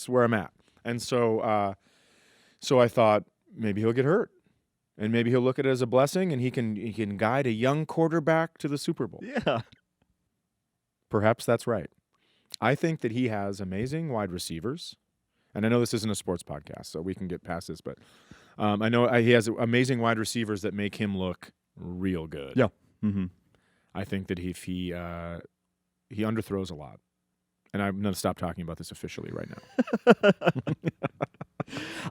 where I'm at, and so I thought maybe he'll get hurt. And maybe he'll look at it as a blessing, and he can guide a young quarterback to the Super Bowl. Yeah. Perhaps that's right. I think that he has amazing wide receivers. And I know this isn't a sports podcast, so we can get past this. But I know he has amazing wide receivers that make him look real good. Yeah. Mm-hmm. I think that if he underthrows a lot. And I'm going to stop talking about this officially right now.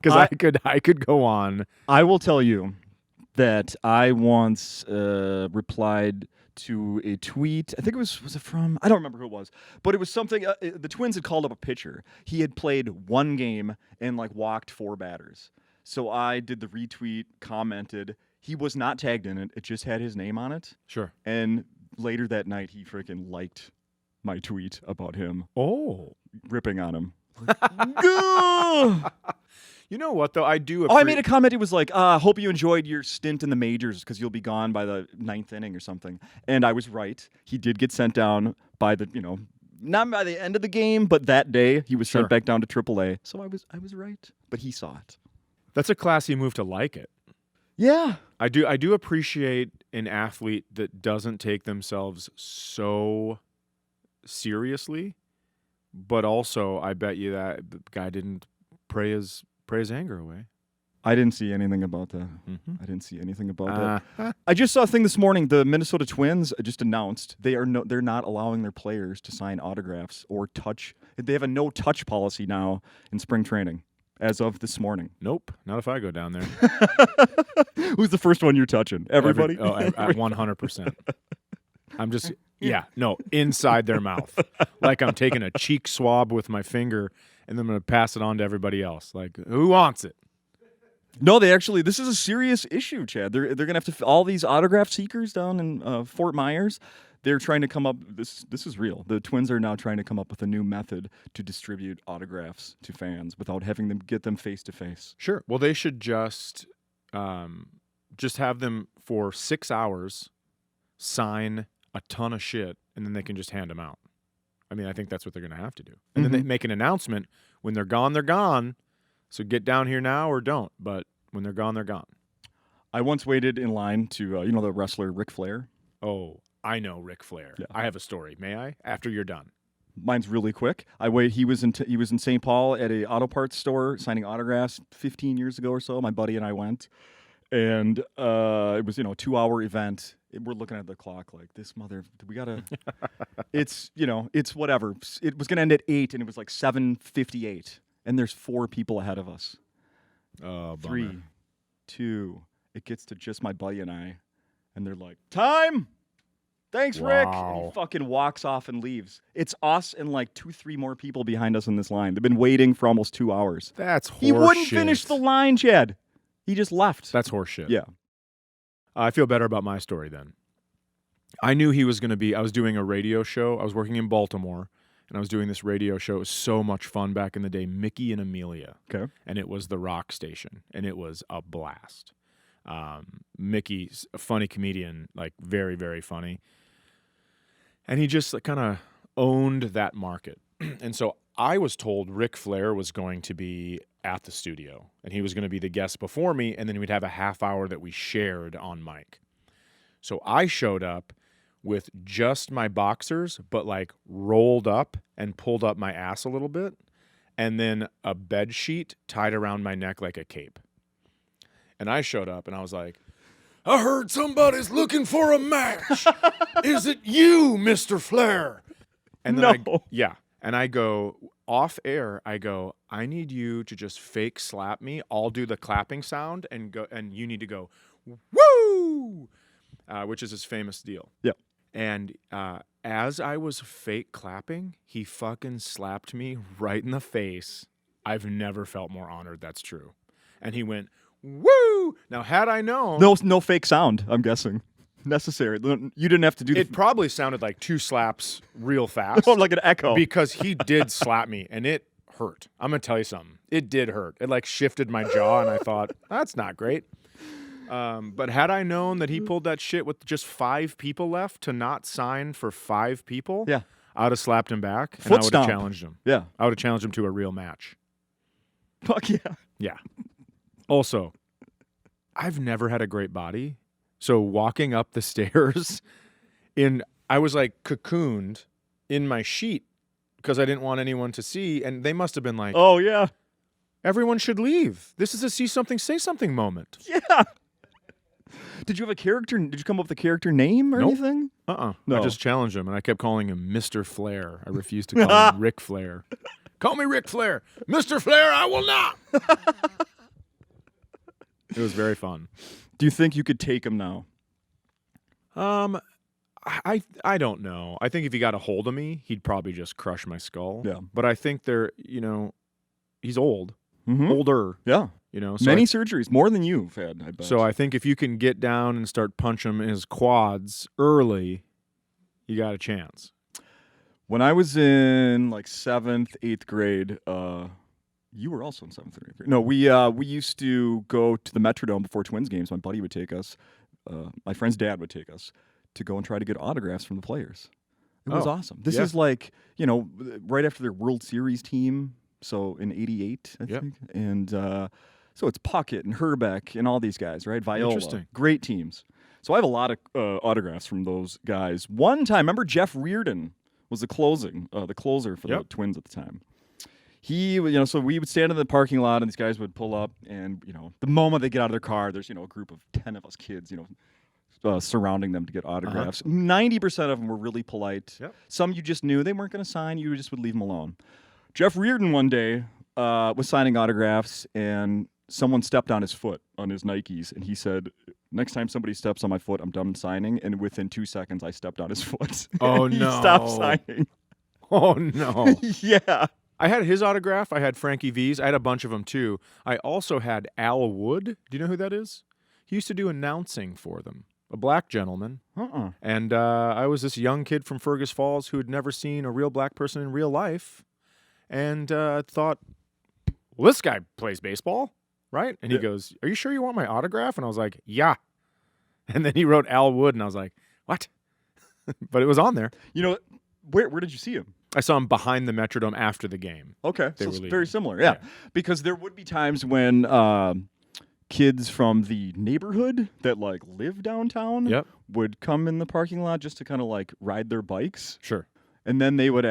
Because I could go on. I will tell you that I once replied to a tweet. I think was it from? I don't remember who it was, but it was something. The Twins had called up a pitcher. He had played one game and like walked 4 batters. So I did the retweet, commented. He was not tagged in it. It just had his name on it. Sure. And later that night, he freaking liked my tweet about him. Oh, ripping on him. Gah! You know what, though? I do I made a comment. It was like, hope you enjoyed your stint in the majors because you'll be gone by the 9th inning or something. And I was right. He did get sent down by the, not by the end of the game, but that day he was sent back down to AAA. So I was right, but he saw it. That's a classy move to like it. Yeah. I do appreciate an athlete that doesn't take themselves so seriously, but also I bet you that the guy didn't pray his anger away. I didn't see anything about that. Mm-hmm. I didn't see anything about that. I just saw a thing this morning. The Minnesota Twins just announced they're not allowing their players to sign autographs or touch. They have a no touch policy now in spring training as of this morning. Nope, not if I go down there. Who's the first one you're touching? Everybody? At 100%. I'm just inside their mouth. Like I'm taking a cheek swab with my finger and then I'm going to pass it on to everybody else. Like, who wants it? No, this is a serious issue, Chad. They're going to have to, all these autograph seekers down in Fort Myers, they're trying to come up, this is real. The Twins are now trying to come up with a new method to distribute autographs to fans without having them get them face to face. Sure. Well, they should just have them for 6 hours sign a ton of shit, and then they can just hand them out. I mean, I think that's what they're going to have to do. And then they make an announcement. When they're gone, they're gone. So get down here now or don't. But when they're gone, they're gone. I once waited in line to, the wrestler Ric Flair. Oh, I know Ric Flair. Yeah. I have a story. May I? After you're done. Mine's really quick. He was in St. Paul at a auto parts store signing autographs 15 years ago or so. My buddy and I went. And it was, a 2-hour event. We're looking at the clock like, we got to, it's whatever. It was going to end at 8 and it was like 7:58. And there's 4 people ahead of us. Oh, 3, 2, it gets to just my buddy and I. And they're like, time! Thanks, Rick! And he fucking walks off and leaves. It's us and like 2-3 more people behind us in this line. They've been waiting for almost 2 hours. That's horseshit. He wouldn't finish the line, Chad. He just left. That's horseshit. Yeah. I feel better about my story then. I knew he was going to be, I was doing a radio show. I was working in Baltimore, and I was doing this radio show. It was so much fun back in the day, Mickey and Amelia. Okay. And it was the rock station, and it was a blast. Mickey's a funny comedian, like very, very funny. And he just kind of owned that market. And so I was told Ric Flair was going to be at the studio, and he was going to be the guest before me, and then we'd have a half hour that we shared on mic. So I showed up with just my boxers, but like rolled up and pulled up my ass a little bit, and then a bed sheet tied around my neck like a cape. And I showed up, and I was like, I heard somebody's looking for a match. Is it you, Mr. Flair? And then and I go, off air, I need you to just fake slap me. I'll do the clapping sound and go, and you need to go, woo, which is his famous deal. Yeah. And as I was fake clapping, he fucking slapped me right in the face. I've never felt more honored. That's true. And he went, Woo! Now, had I known, No fake sound. I'm guessing necessary. You didn't have to do. it probably sounded like 2 slaps real fast. like an echo. Because he did slap me, and it hurt. I'm gonna tell you something. It did hurt. It like shifted my jaw, and I thought that's not great. But had I known that he pulled that shit with just 5 people left to not sign for 5 people, Yeah. I would have slapped him back, and Foot I would have stomp. challenged him. Yeah. I would have challenged him to a real match. Fuck yeah. Yeah. Also, I've never had a great body. So walking up the stairs I was like cocooned in my sheet because I didn't want anyone to see. And they must have been like, Oh yeah. everyone should leave. This is a see something, say something moment. Yeah. Did you have a character? Did you come up with a character name or Nope. anything? No. No. I just challenged him and I kept calling him Mr. Flair. I refused to call him Ric Flair. Call me Ric Flair. Mr. Flair, I will not. It was very fun. Do you think you could take him now? I don't know. I think if he got a hold of me, he'd probably just crush my skull. Yeah. But I think he's old, Mm-hmm. older, Yeah. so Many surgeries, more than you've had, I bet. So I think if you can get down and start punching him in his quads early, you got a chance. When I was in like 7th, 8th grade, you were also in 7th or 8th grade. No, we used to go to the Metrodome before Twins games. My buddy would take us. My friend's dad would take us to go and try to get autographs from the players. It was Oh, awesome. This yeah. is like, right after their World Series team. So in '88, I Yep. think. And so it's Puckett and Herbeck and all these guys, right? Viola. Interesting. Great teams. So I have a lot of autographs from those guys. One time, remember Jeff Reardon was the closer for the Yep. Twins at the time. He, so we would stand in the parking lot and these guys would pull up and, the moment they get out of their car, there's, a group of 10 of us kids, surrounding them to get autographs. 90% of them were really polite. Yep. Some you just knew they weren't going to sign. You just would leave them alone. Jeff Reardon one day was signing autographs and someone stepped on his foot on his Nikes and he said, next time somebody steps on my foot, I'm done signing. And within 2 seconds, I stepped on his foot. Oh, He no. stopped signing. Oh, no. Yeah. I had his autograph. I had Frankie V's. I had a bunch of them, too. I also had Al Wood. Do you know who that is? He used to do announcing for them, a black gentleman. And I was this young kid from Fergus Falls who had never seen a real black person in real life and thought, well, this guy plays baseball, right? And he goes, are you sure you want my autograph? And I was like, yeah. And then he wrote Al Wood, and I was like, what? But it was on there. Where did you see him? I saw him behind the Metrodome after the game. Okay, They so were it's leaving. very similar, yeah. Because there would be times when kids from the neighborhood that live downtown Yep. would come in the parking lot just to kind of ride their bikes, Sure. and then they would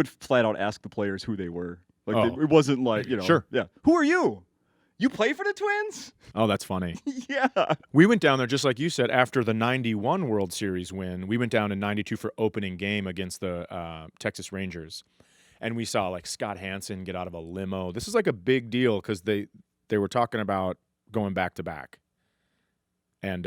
flat out ask the players who they were. Oh. It wasn't Sure. yeah. Who are you? You play for the Twins? Oh, that's funny. Yeah. We went down there, just like you said, after the 91 World Series win. We went down in 92 for opening game against the Texas Rangers. And we saw Scott Hansen get out of a limo. This is a big deal because they were talking about going back to back. And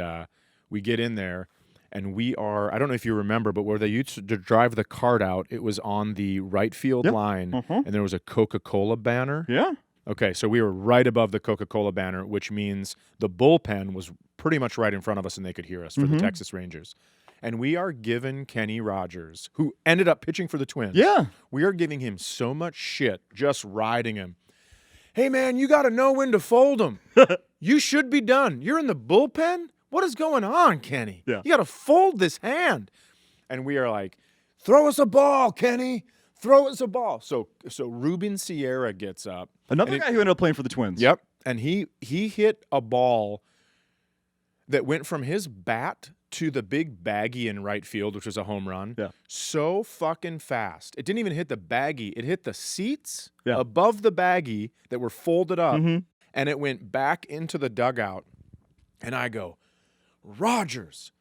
we get in there and we are, I don't know if you remember, but where they used to drive the cart out, it was on the right field line and there was a Coca-Cola banner. Yeah. Okay, so we were right above the Coca-Cola banner, which means the bullpen was pretty much right in front of us and they could hear us for the Texas Rangers. And we are giving Kenny Rogers, who ended up pitching for the Twins. Yeah. We are giving him so much shit just riding him. Hey, man, you got to know when to fold him. You should be done. You're in the bullpen? What is going on, Kenny? Yeah. You got to fold this hand. And we are like, throw us a ball, Kenny. Throw us a ball. So Ruben Sierra gets up. Another guy who ended up playing for the Twins. Yep. And he hit a ball that went from his bat to the big baggie in right field, which was a home run. Yeah. So fucking fast. It didn't even hit the baggie. It hit the seats Yeah. above the baggie that were folded up, Mhm. and it went back into the dugout. And I go, Rogers,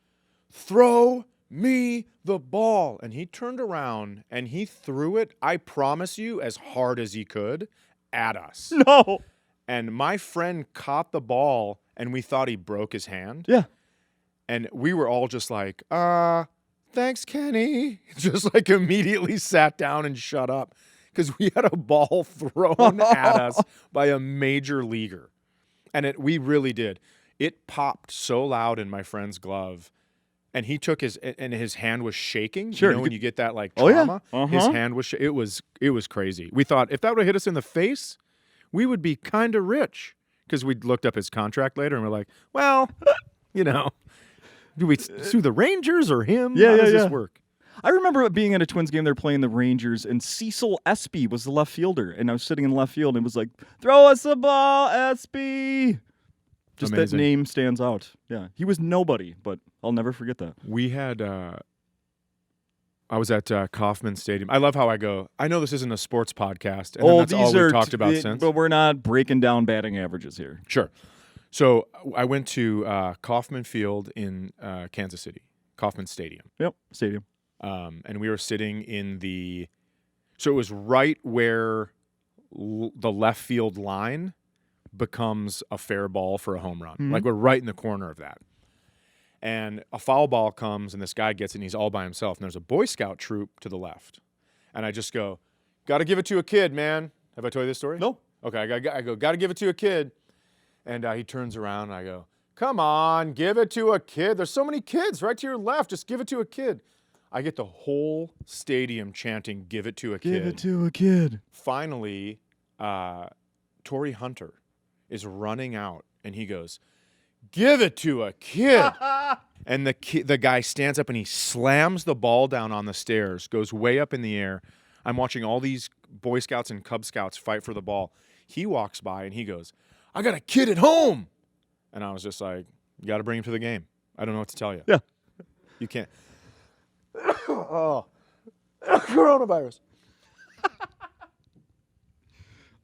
throw me the ball. And he turned around and he threw it, I promise you, as hard as he could at us. No. And my friend caught the ball and we thought he broke his hand. Yeah. And we were all just like, thanks, Kenny. Just immediately sat down and shut up because we had a ball thrown at us by a major leaguer. And we really did. It popped so loud in my friend's glove, and he took his hand was shaking. Sure, You know when you get that like Oh, yeah. trauma, his hand was. It was crazy. We thought if that would have hit us in the face, we would be kind of rich because we looked up his contract later and we're like, well, you know, do we sue the Rangers or him? Yeah, How does yeah, this yeah. work? I remember being at a Twins game. They're playing the Rangers, and Cecil Espy was the left fielder, and I was sitting in left field, and it was like, "Throw us the ball, Espy." Just Amazing. that name stands out. Yeah, he was nobody, but I'll never forget that. We had. I was at Kauffman Stadium. I love how I go. I know this isn't a sports podcast, and then that's all we've talked about since. But we're not breaking down batting averages here. Sure. So I went to Kauffman Field in Kansas City, Kauffman Stadium. Yep, stadium. And we were sitting in the, so it was right where the left field line becomes a fair ball for a home run. Mhm. Like we're right in the corner of that. And a foul ball comes and this guy gets it and he's all by himself. And there's a Boy Scout troop to the left. And I just go, got to give it to a kid, man. Have I told you this story? No. Okay, I go, got to give it to a kid. And he turns around and I go, come on, give it to a kid. There's so many kids right to your left. Just give it to a kid. I get the whole stadium chanting, give it to a kid. Give it to a kid. Finally, Torrey Hunter is running out, and he goes, give it to a kid. And the guy stands up, and he slams the ball down on the stairs, goes way up in the air. I'm watching all these Boy Scouts and Cub Scouts fight for the ball. He walks by, and he goes, I got a kid at home. And I was just like, you got to bring him to the game. I don't know what to tell you. Yeah. You can't. Oh, coronavirus.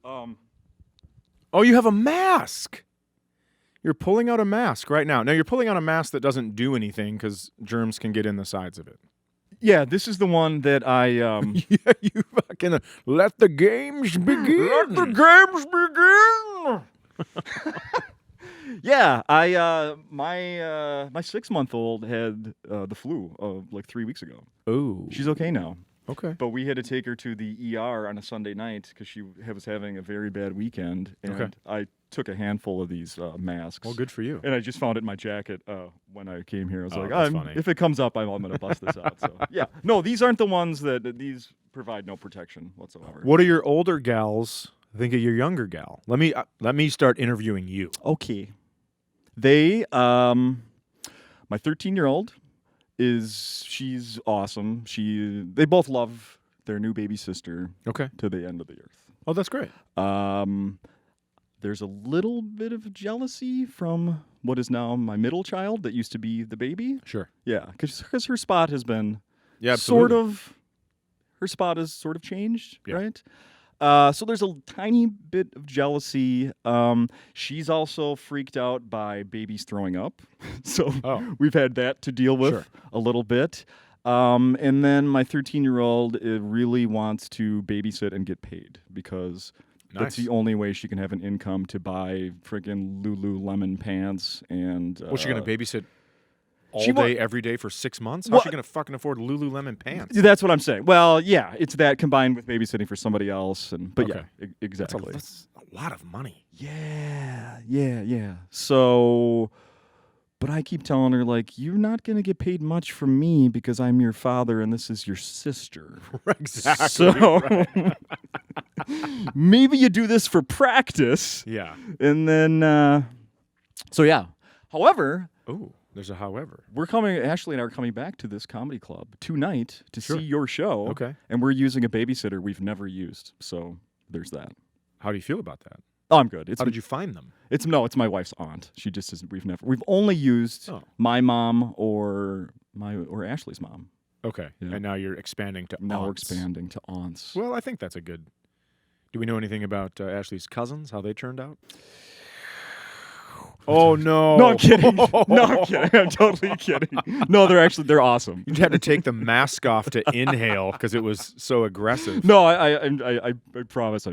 Oh, you have a mask. You're pulling out a mask right now. Now you're pulling out a mask that doesn't do anything because germs can get in the sides of it. Yeah, this is the one that I. Yeah, you fucking let the games begin. Let the games begin. Yeah, my 6-month-old had the flu like 3 weeks ago. Oh, She's okay now, okay. but we had to take her to the ER on a Sunday night because she was having a very bad weekend, and Okay. I took a handful of these masks. Well, good for you. And I just found it in my jacket when I came here. I was Oh, like, that's funny. if it comes up, I'm going to bust this out. So yeah, no, these aren't the ones these provide no protection whatsoever. What do your older gals think of your younger gal? Let me start interviewing you. Okay. They, my 13-year-old she's awesome. They both love their new baby sister Okay. to the end of the earth. Oh, that's great. There's a little bit of jealousy from what is now my middle child that used to be the baby. Sure. Yeah, because her spot has been Yeah, absolutely. her spot has sort of changed, Yeah. right? So there's a tiny bit of jealousy. She's also freaked out by babies throwing up. So Oh. we've had that to deal with Sure. a little bit. And then my 13-year-old really wants to babysit and get paid because that's Nice. the only way she can have an income to buy friggin' Lululemon pants and. What's she gonna babysit all she wa- day, every day for 6 months? Well- How's she gonna fucking afford Lululemon pants? That's what I'm saying. Well, yeah, it's that combined with babysitting for somebody else, but Okay. yeah, exactly. That's a lot of money. Yeah. So, but I keep telling her like, you're not gonna get paid much from me because I'm your father and this is your sister. Exactly. So maybe you do this for practice, Yeah. and then so yeah. However, Oh, there's a however. Ashley and I are coming back to this comedy club tonight to Sure. see your show. Okay. And we're using a babysitter we've never used. So there's that. How do you feel about that? Oh, I'm good. How did you find them? It's my wife's aunt. She just isn't. We've only used Oh. my mom or Ashley's mom. Okay. Yeah. And now you're expanding to Now we're aunts. expanding to aunts. Well, I think that's a good. Do we know anything about Ashley's cousins? How they turned out? Oh no! No, I'm kidding. No, I'm kidding. I'm totally kidding. No, they're awesome. You had to take the mask off to inhale because it was so aggressive. No, I promise.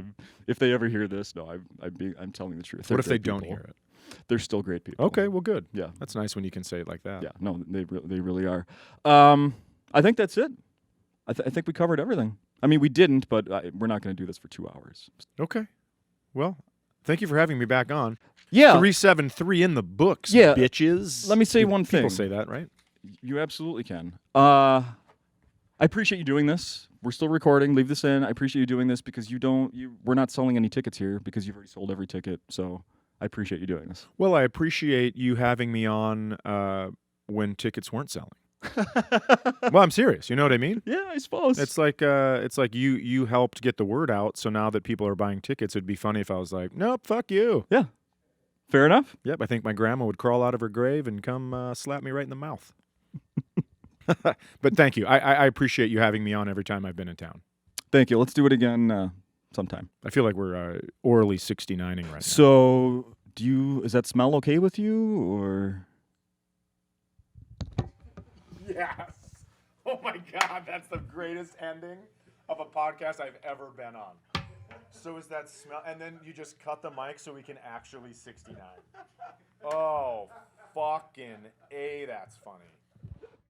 If they ever hear this, no, I'm telling the truth. What They're if they great don't people. hear it? They're still great people. Okay, well, good. Yeah. That's nice when you can say it like that. Yeah. No, they really are. I think that's it. I think we covered everything. I mean, we didn't, but we're not going to do this for 2 hours. Okay. Well, Thank you for having me back on. Yeah. 373 in the books, Yeah. bitches. Let me say one thing. People say that, right? You absolutely can. I appreciate you doing this. We're still recording. Leave this in. I appreciate you doing this because we're not selling any tickets here because you've already sold every ticket. So I appreciate you doing this. Well, I appreciate you having me on when tickets weren't selling. Well, I'm serious. You know what I mean? Yeah, I suppose. It's like you helped get the word out. So now that people are buying tickets, it'd be funny if I was like, nope, fuck you. Yeah. Fair enough. Yep, I think my grandma would crawl out of her grave and come slap me right in the mouth. But thank you. I appreciate you having me on every time I've been in town. Thank you. Let's do it again sometime. I feel like we're orally 69ing right now. So, is that smell okay with you, or? Yes. Oh my God, that's the greatest ending of a podcast I've ever been on. So is that smell, and then you just cut the mic so we can actually 69. Oh, fucking A, that's funny.